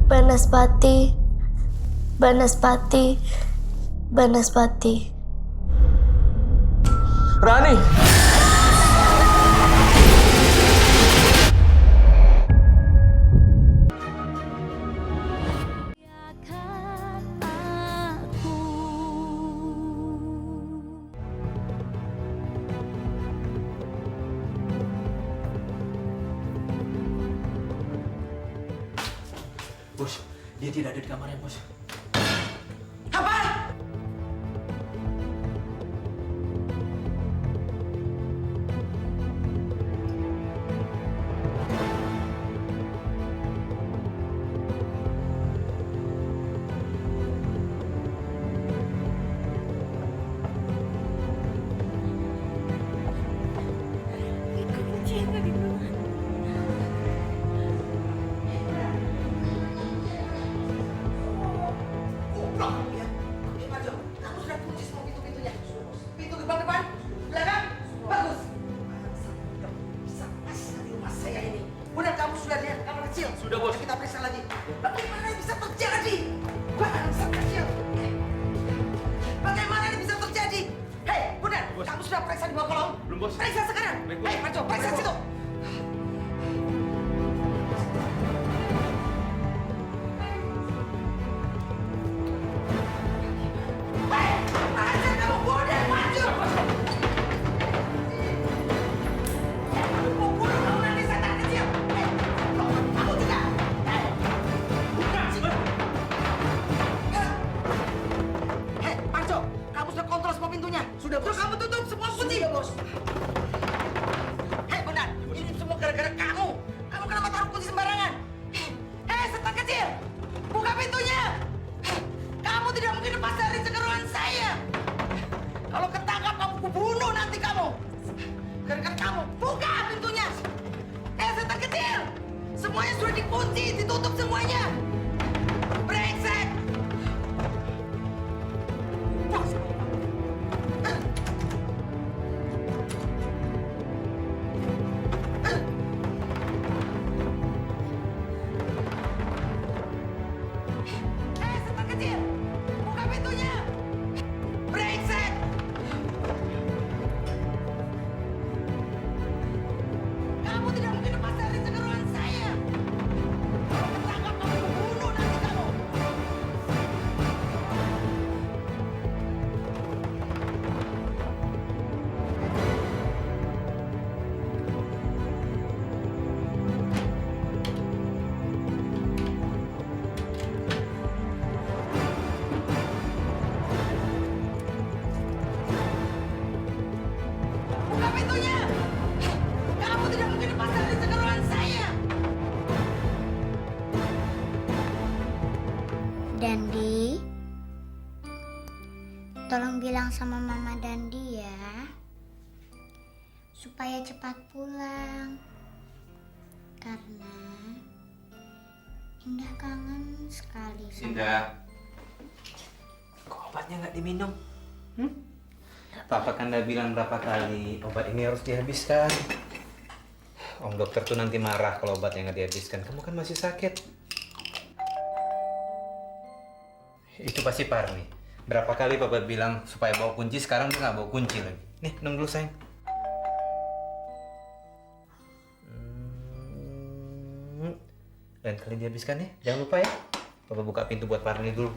Banaspati, Banaspati, Banaspati. Rani! Bos, dia tidak ada di kamarnya, bos. Apa? Sudah, bos. Kita periksa lagi. Bagaimana ini bisa terjadi? Bangsa kecil. Bagaimana ini bisa terjadi? Hei, Bunda, Bos. kamu sudah periksa di bawah kolong? Belum, bos. Periksa sekarang. Baik, bos. Hei, Panco, periksa Baik, bos. situ. Hei, ajar kamu Bunda, maju. Kamu mau bunuh kamu nanti setan kecil. Hei, kamu juga. Hei, hei, Panco, kamu sudah kontrol semua pintunya. Sudah, bos. Terus kamu tutup semua kunci. Sudah, bos. Hei, Bondan, ini semua gara-gara kamu. Kamu kenapa taruh kunci sembarangan? Hei, setan kecil, buka pintunya. Kamu tidak mungkin lepas dari cengkeraman saya. Kalau ketangkap, kamu kubunuh nanti kamu. Gara-gara kamu, buka pintunya. Hei, setan kecil, semuanya sudah dikunci, ditutup semuanya. Brengsek. Bos. Hei, setan kecil, buka pintunya. Brengsek. Kamu tidak mungkin lepas dari cengkeraman saya. Kalau ketangkap, kamu kubunuh nanti kamu. Buka pintunya. Kamu tidak mungkin lepas dari cengkeraman saya. Dandi, tolong bilang sama Mama Dandi ya, supaya cepat pulang. Karena Indah kangen sekali sama Indah, kok obatnya nggak diminum? Papa kan udah bilang berapa kali obat ini harus dihabiskan. Om dokter tuh nanti marah kalau obatnya nggak dihabiskan. Kamu kan masih sakit. Itu pasti Parni. Berapa kali Papa bilang supaya bawa kunci, sekarang dia nggak bawa kunci lagi. Nih, minum dulu sayang. Lain kali dihabiskan ya. Jangan lupa ya. Papa buka pintu buat Parni dulu.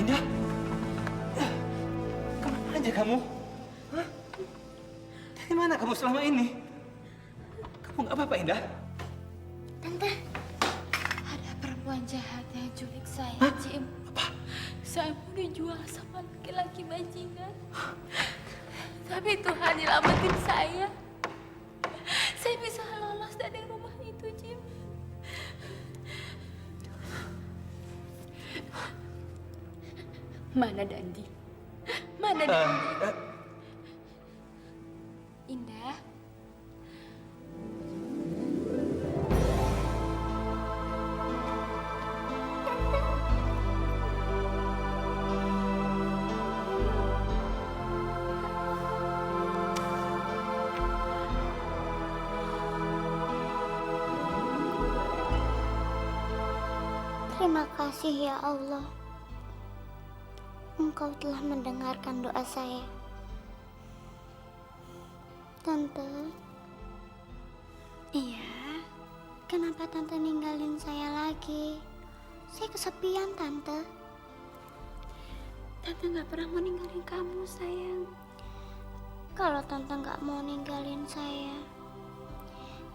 Indah, kemana aja kamu? Hah? Dari mana kamu selama ini? Kamu nggak apa-apa, Indah? Tante. Ada perempuan jahat yang culik saya, Jim. Apa? Saya mau dijual sama laki-laki bajingan. Tapi Tuhan nyelamatin saya. Saya bisa lolos dari rumah itu, Jim. Mana Dandi? Mana Dandi? Indah. Terima kasih ya Allah. Engkau telah mendengarkan doa saya. Tante. Iya. Kenapa Tante ninggalin saya lagi? Saya kesepian, Tante. Tante nggak pernah mau ninggalin kamu, sayang. Kalau Tante nggak mau ninggalin saya,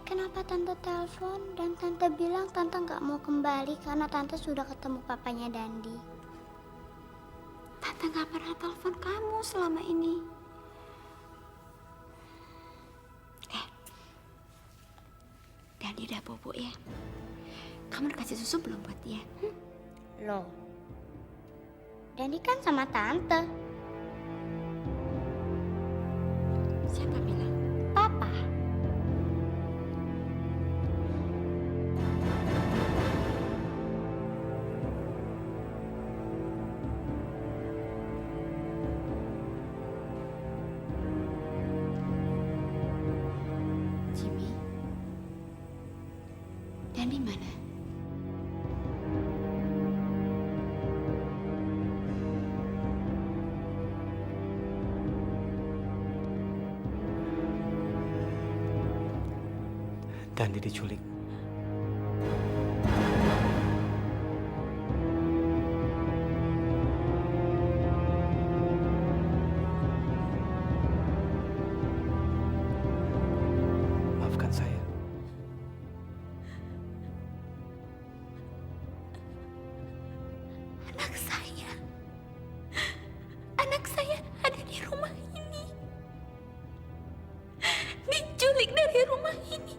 kenapa Tante telepon dan Tante bilang Tante nggak mau kembali karena Tante sudah ketemu papanya Dandi? Tante nggak pernah telepon kamu selama ini. Dandi udah bobo ya. Kamu udah kasih susu belum buat dia? Loh, Dandi kan sama Tante. Siapa bilang? Papa. Jimmy. Dandi mana? Dandi diculik. Maafkan saya. Anak saya ada di rumah ini. Diculik dari rumah ini.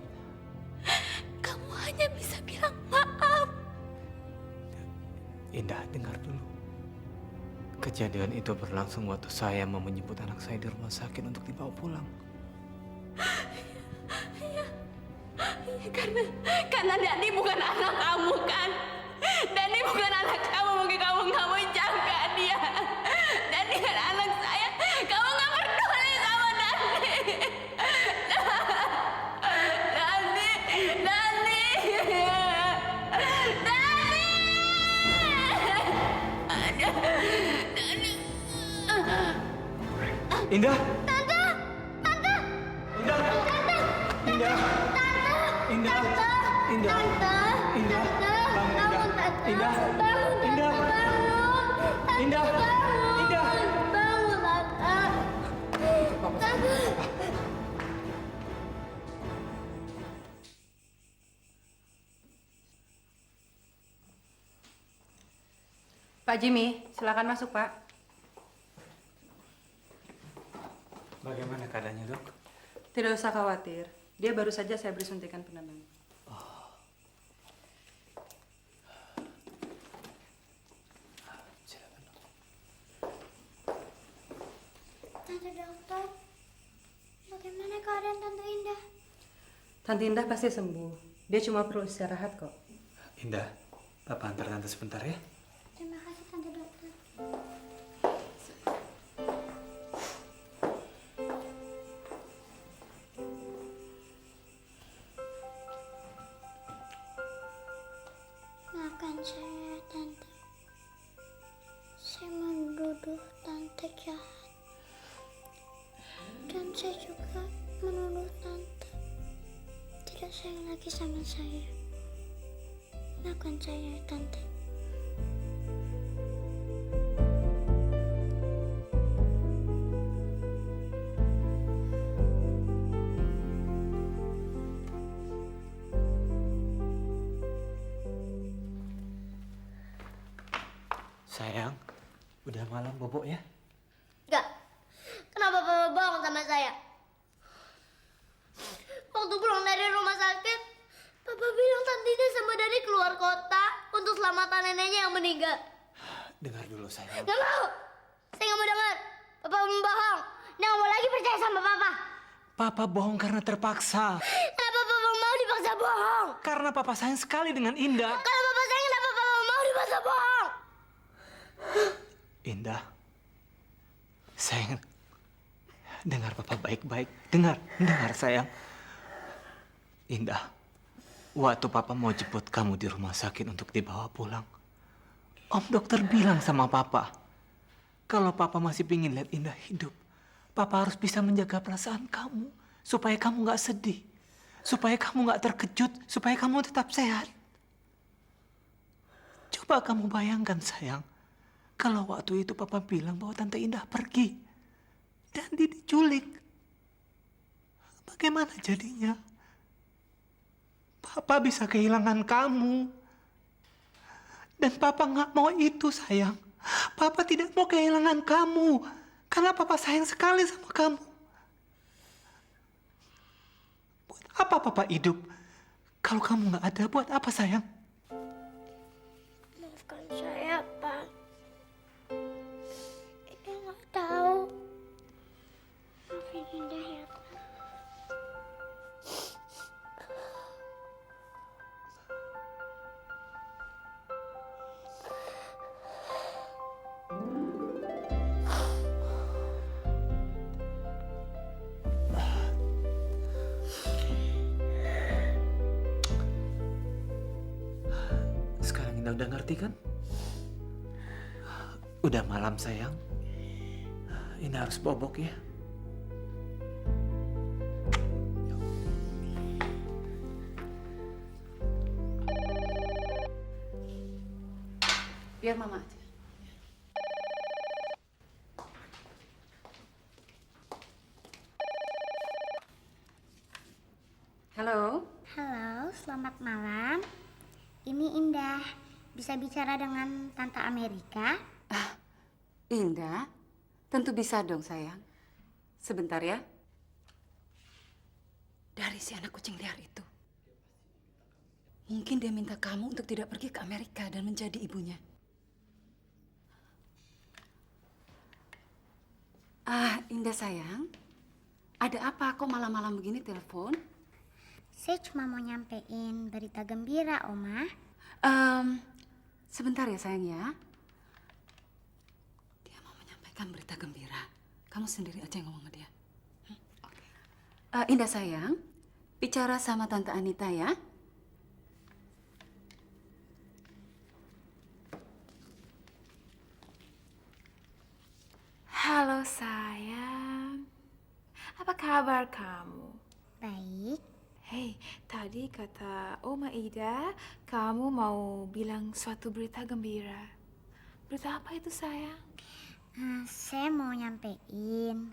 Kamu hanya bisa bilang maaf. Indah, dengar dulu. Kejadian itu berlangsung waktu saya mau menjemput anak saya di rumah sakit untuk dibawa pulang. Karena Dani bukan anak kamu kan? Dani bukan anak kamu, mungkin kamu nggak mau jaga dia. Dani kan anak saya, kamu nggak peduli sama Dani. Dani, Dani, Dani. Indah! Tante! Tante! Indah! Indah! Indah! Indah! Indah! Bangun, Indah! Indah! Indah! Indah! Indah! Bangun, Tante. Pak Jimmy, silakan masuk, Pak. Bagaimana keadaannya, Dok? Tidak usah khawatir. Dia baru saja saya beri suntikan penenang. Silakan, Dok. Tante dokter, bagaimana keadaan Tante Indah? Tante Indah pasti sembuh. Dia cuma perlu istirahat kok. Indah, Papa antar Tante sebentar ya. Terima kasih Tante dokter. Maafkan saya, Tante. Saya menuduh Tante jahat. Dan saya juga menuduh Tante tidak sayang lagi sama saya. Maafkan saya, Tante. Sayang, udah malam bobo ya? Enggak. Kenapa Papa bohong sama saya? Waktu pulang dari rumah sakit, Papa bilang Tante Indah sama Dani keluar kota untuk selamatan neneknya yang meninggal. Dengar dulu, sayang. Gak mau. Saya gak mau dengar. Papa membohong. Nggak mau lagi percaya sama Papa. Papa bohong karena terpaksa. Kenapa Papa mau dipaksa bohong? Karena Papa sayang sekali dengan Indah. Kalau Papa sayang, kenapa Papa mau dipaksa bohong? Indah, sayang, dengar Papa baik-baik. Dengar sayang. Indah, Waktu Papa mau jemput kamu di rumah sakit untuk dibawa pulang, Om dokter bilang sama Papa, kalau Papa masih pingin lihat Indah hidup, Papa harus bisa menjaga perasaan kamu, supaya kamu nggak sedih, supaya kamu nggak terkejut, supaya kamu tetap sehat. Coba kamu bayangkan sayang, kalau waktu itu Papa bilang bahwa Tante Indah pergi dan diculik, bagaimana jadinya? Papa bisa kehilangan kamu. Dan Papa nggak mau itu, sayang. Papa tidak mau kehilangan kamu. Karena Papa sayang sekali sama kamu. Buat apa Papa hidup? Kalau kamu nggak ada, buat apa, sayang? Maafkan saya, Pak. Indah nggak tahu. Maafin Indah ya, Pak. Sekarang Indah udah ngerti kan? Udah malam, sayang. Indah harus bobok ya. Biar Mama aja. Halo. Halo, selamat malam. Ini Indah. Bisa bicara dengan Tante Amerika? Indah, tentu bisa dong sayang. Sebentar ya. Dari si anak kucing liar itu. Mungkin dia minta kamu untuk tidak pergi ke Amerika dan menjadi ibunya. Indah sayang. Ada apa kok malam-malam begini telepon? Saya cuma mau nyampein berita gembira, Oma. Sebentar ya sayang ya. Dia mau menyampaikan berita gembira. Kamu sendiri aja yang ngomong sama dia. Oke. Indah sayang, bicara sama Tante Anita ya. Halo sayang, apa kabar kamu? Baik. Hei, tadi kata Oma Ida, kamu mau bilang suatu berita gembira. Berita apa itu sayang? Saya mau nyampein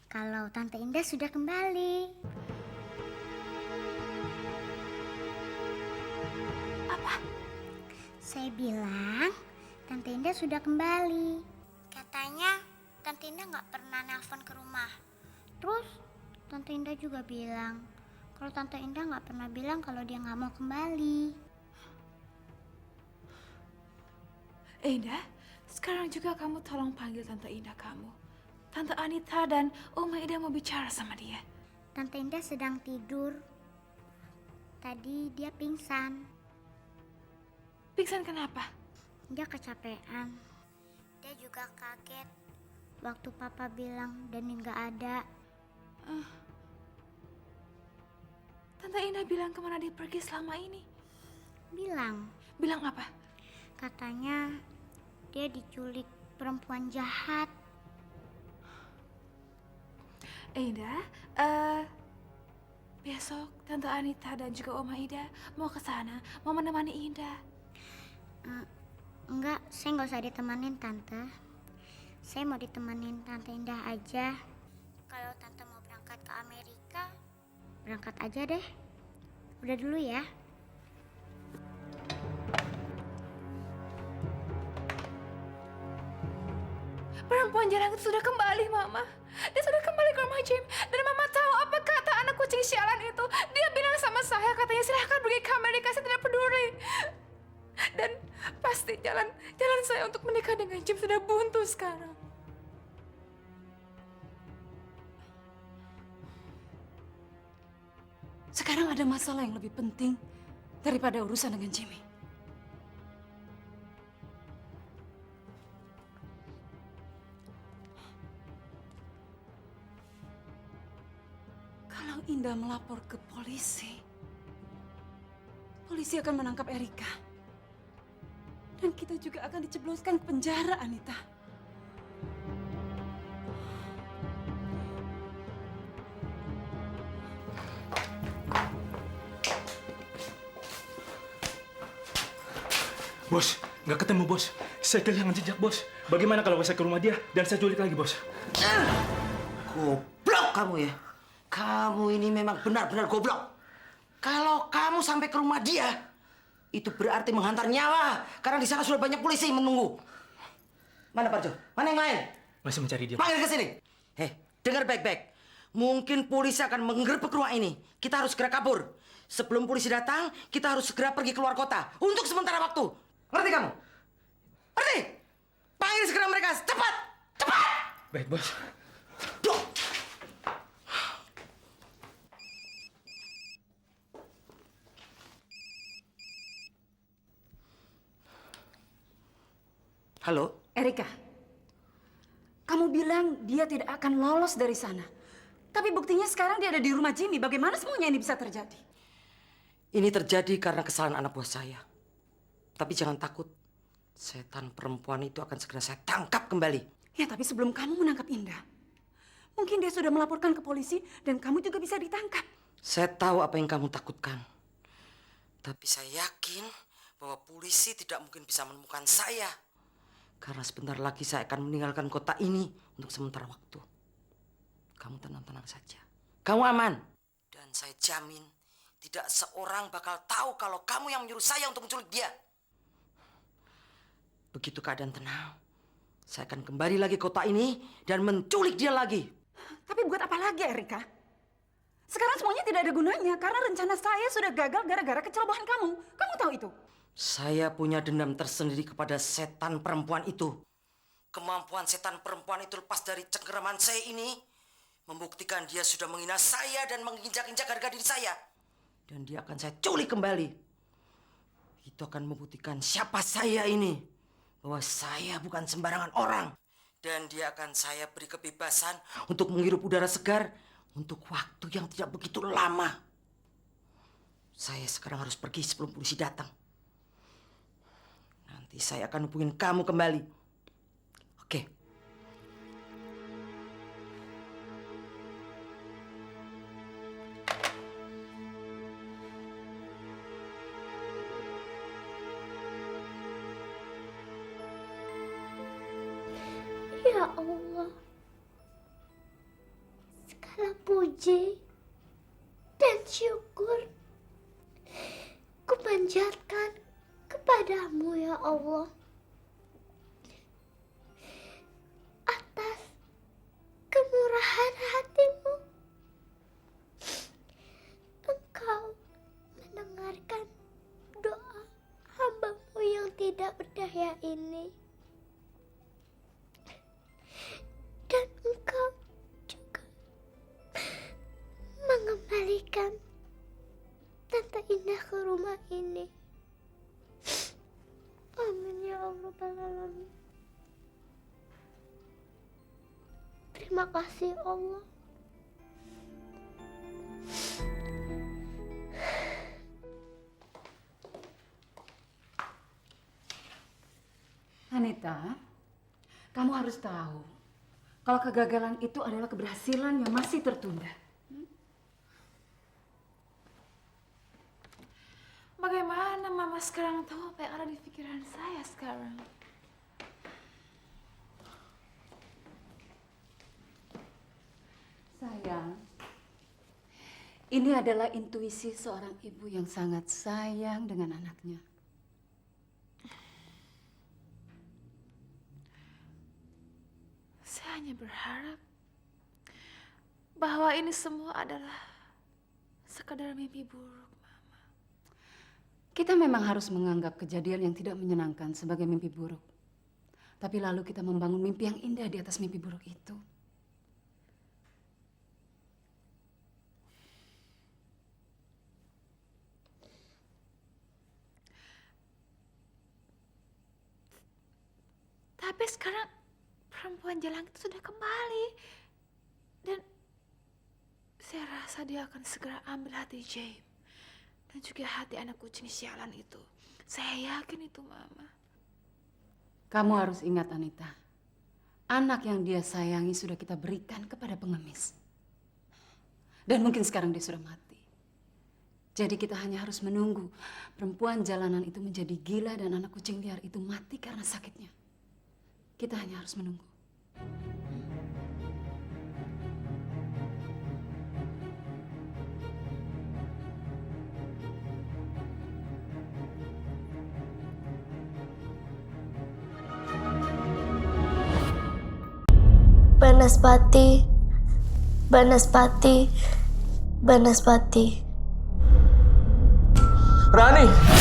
kalau Tante Indah sudah kembali. Apa? Saya bilang Tante Indah sudah kembali. Katanya Tante Indah nggak pernah nelpon ke rumah. Terus Tante Indah juga bilang kalau Tante Indah nggak pernah bilang kalau dia nggak mau kembali. Indah, sekarang juga kamu tolong panggil Tante Indah kamu. Tante Anita dan Oma Ida mau bicara sama dia. Tante Indah sedang tidur. Tadi dia pingsan. Pingsan kenapa? Dia kecapean. Dia juga kaget waktu Papa bilang Dani nggak ada. Tante Indah bilang kemana dia pergi selama ini? Bilang Bilang apa? katanya dia diculik perempuan jahat. Indah, besok Tante Anita dan juga Oma Ida mau ke sana, mau menemani Indah. Enggak, saya nggak usah ditemenin Tante. Saya mau ditemenin Tante Indah aja. Kalau Tante mau berangkat ke Amerika, berangkat aja deh. Udah dulu ya. Perempuan jarang itu sudah kembali, Mama. Dia sudah kembali ke rumah Jim. Dan Mama tahu apa kata anak kucing sialan itu. Dia bilang sama saya, katanya silahkan pergi ke Amerika, saya tidak peduli. Dan pasti jalan saya untuk menikah dengan Jim sudah buntu sekarang. Sekarang ada masalah yang lebih penting daripada urusan dengan Jimmy. Kalau Indah melapor ke polisi, polisi akan menangkap Erika. Dan kita juga akan dicebloskan ke penjara, Anita. Bos, nggak ketemu bos. Saya kehilangan jejak bos. Bagaimana kalau saya ke rumah dia dan saya culik lagi bos? Goblok kamu ya. Kamu ini memang benar-benar goblok. Kalau kamu sampai ke rumah dia, itu berarti menghantar nyawa. Karena di sana sudah banyak polisi yang menunggu. Mana Parjo? Mana yang lain? Masih mencari dia. Panggil ke sini. Dengar baik-baik. Mungkin polisi akan menggerbek rumah ini. Kita harus segera kabur. Sebelum polisi datang, kita harus segera pergi keluar kota. Untuk sementara waktu. Ngerti kamu? Ngerti? Panggil segera mereka. Cepat! Cepat! Baik bos. Duh! Halo? Erika, kamu bilang dia tidak akan lolos dari sana. Tapi buktinya sekarang dia ada di rumah Jimmy. Bagaimana semuanya ini bisa terjadi? Ini terjadi karena kesalahan anak buah saya. Tapi jangan takut. Setan perempuan itu akan segera saya tangkap kembali. Ya, tapi sebelum kamu menangkap Indah, mungkin dia sudah melaporkan ke polisi dan kamu juga bisa ditangkap. Saya tahu apa yang kamu takutkan. Tapi saya yakin bahwa polisi tidak mungkin bisa menemukan saya. Karena sebentar lagi saya akan meninggalkan kota ini untuk sementara waktu. Kamu tenang-tenang saja. Kamu aman. Dan saya jamin tidak seorang bakal tahu kalau kamu yang menyuruh saya untuk menculik dia. Begitu keadaan tenang, saya akan kembali lagi ke kota ini dan menculik dia lagi. Tapi buat apa lagi, Erika? Sekarang semuanya tidak ada gunanya karena rencana saya sudah gagal gara-gara kecerobohan kamu. Kamu tahu itu? Saya punya dendam tersendiri kepada setan perempuan itu. Kemampuan setan perempuan itu lepas dari cengkeraman saya ini membuktikan dia sudah menghina saya dan menginjak-injak harga diri saya. Dan dia akan saya culik kembali. Itu akan membuktikan siapa saya ini. Bahwa saya bukan sembarangan orang. Dan dia akan saya beri kebebasan untuk menghirup udara segar untuk waktu yang tidak begitu lama. Saya sekarang harus pergi sebelum polisi datang. Nanti saya akan hubungin kamu kembali. Oke. Ya Allah, segala puji dan syukur kupanjatkan kepadamu ya Allah atas kemurahan hatimu. Engkau mendengarkan doa hambamu yang tidak berdaya ini. Dan engkau juga mengembalikan Tante Indah ke rumah ini. Amin ya Allah Alamin. Terima kasih Allah. Anita, kamu harus tahu kalau kegagalan itu adalah keberhasilan yang masih tertunda. Bagaimana Mama sekarang tahu apa yang ada di pikiran saya sekarang? Sayang, ini adalah intuisi seorang ibu yang sangat sayang dengan anaknya. Saya hanya berharap bahwa ini semua adalah sekadar mimpi buruk, Mama. Kita memang harus menganggap kejadian yang tidak menyenangkan sebagai mimpi buruk. Tapi lalu kita membangun mimpi yang indah di atas mimpi buruk itu. Tapi sekarang perempuan jalan itu sudah kembali. Dan saya rasa dia akan segera ambil hati James. Dan juga hati anak kucing sialan itu. Saya yakin itu Mama. Kamu harus ingat Anita, anak yang dia sayangi sudah kita berikan kepada pengemis. Dan mungkin sekarang dia sudah mati. Jadi kita hanya harus menunggu perempuan jalanan itu menjadi gila dan anak kucing liar itu mati karena sakitnya. Kita hanya harus menunggu. Banaspati, Banaspati, Banaspati. Rani!